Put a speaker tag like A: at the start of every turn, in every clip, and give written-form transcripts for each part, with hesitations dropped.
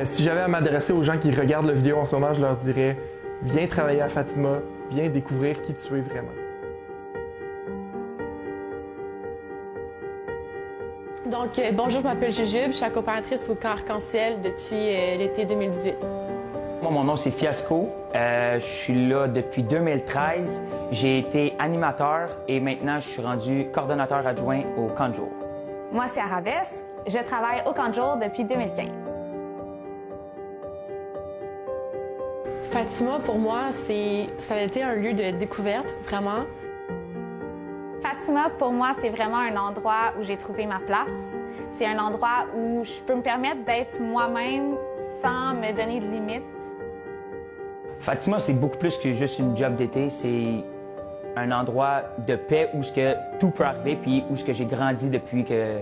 A: Si j'avais à m'adresser aux gens qui regardent la vidéo en ce moment, je leur dirais « Viens travailler à Fatima, viens découvrir qui tu es vraiment ».
B: Donc, bonjour, je m'appelle Jujube, je suis accompagnatrice au camp Arc-en-Ciel depuis l'été 2018.
C: Moi, mon nom, c'est Fiasco. Je suis là depuis 2013. J'ai été animateur et maintenant, je suis rendu coordonnateur adjoint au camp de jour.
D: Moi, c'est Arabes. Je travaille au camp de jour depuis 2015.
B: Fatima, pour moi, ça a été un lieu de découverte, vraiment.
D: Fatima, pour moi, c'est vraiment un endroit où j'ai trouvé ma place. C'est un endroit où je peux me permettre d'être moi-même sans me donner de limites.
C: Fatima, c'est beaucoup plus que juste une job d'été. C'est un endroit de paix où tout peut arriver puis où j'ai grandi depuis que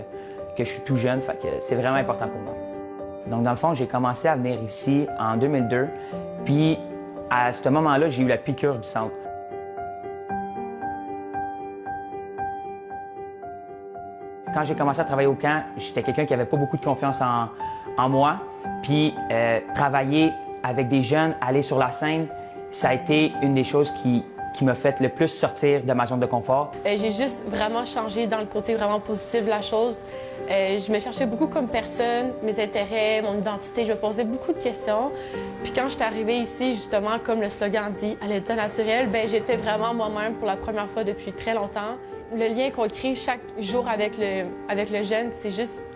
C: je suis tout jeune. Fait que c'est vraiment important pour moi. Donc, dans le fond, j'ai commencé à venir ici en 2002. Puis, à ce moment-là, j'ai eu la piqûre du centre. Quand j'ai commencé à travailler au camp, j'étais quelqu'un qui n'avait pas beaucoup de confiance en moi. Puis, travailler avec des jeunes, aller sur la scène, ça a été une des choses qui m'a fait le plus sortir de ma zone de confort.
B: J'ai juste vraiment changé dans le côté vraiment positif de la chose. Je me cherchais beaucoup comme personne, mes intérêts, mon identité. Je me posais beaucoup de questions. Puis quand je suis arrivée ici, justement, comme le slogan dit, à l'état naturel, j'étais vraiment moi-même pour la première fois depuis très longtemps. Le lien qu'on crée chaque jour avec le jeune, c'est juste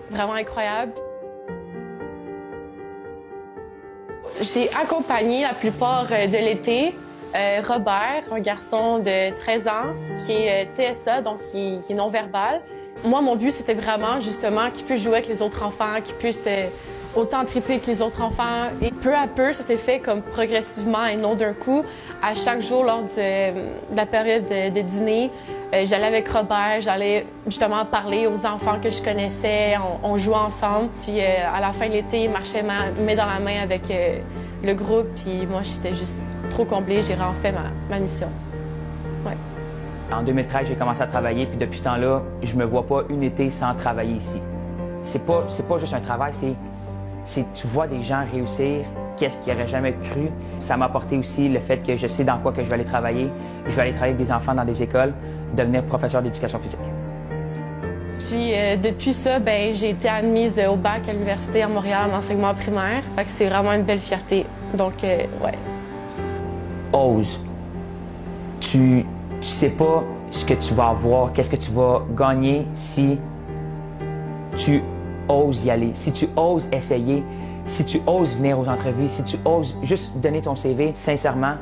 B: vraiment incroyable. J'ai accompagné la plupart de l'été Robert, un garçon de 13 ans qui est TSA, donc qui est non-verbal. Moi, mon but, c'était vraiment justement qu'il puisse jouer avec les autres enfants, qu'il puisse autant triper que les autres enfants. Et peu à peu, ça s'est fait comme progressivement et non d'un coup. À chaque jour, lors de la période de dîner, j'allais avec Robert, j'allais justement parler aux enfants que je connaissais, on jouait ensemble. Puis à la fin de l'été, il marchait main dans la main avec le groupe. Puis moi, j'étais juste trop comblée, j'ai vraiment fait ma mission. Ouais.
C: En 2013, j'ai commencé à travailler, puis depuis ce temps-là, je me vois pas une été sans travailler ici. C'est pas juste un travail, c'est tu vois des gens réussir, qu'est-ce qu'ils n'auraient jamais cru. Ça m'a apporté aussi le fait que je sais dans quoi que je vais aller travailler. Je vais aller travailler avec des enfants dans des écoles, devenir professeur d'éducation physique.
B: Puis depuis ça, j'ai été admise au bac à l'université à Montréal en enseignement primaire. Fait que c'est vraiment une belle fierté. Donc, ouais.
C: Ose. Tu sais pas ce que tu vas avoir, qu'est-ce que tu vas gagner si tu oses y aller, si tu oses essayer, si tu oses venir aux entrevues, si tu oses juste donner ton CV, sincèrement,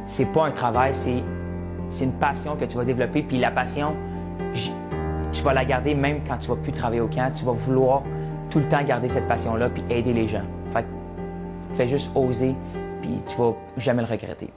C: c'est pas un travail, c'est une passion que tu vas développer. Puis la passion, tu vas la garder même quand tu vas plus travailler au camp. Tu vas vouloir tout le temps garder cette passion-là puis aider les gens. Fait juste oser, puis tu vas jamais le regretter.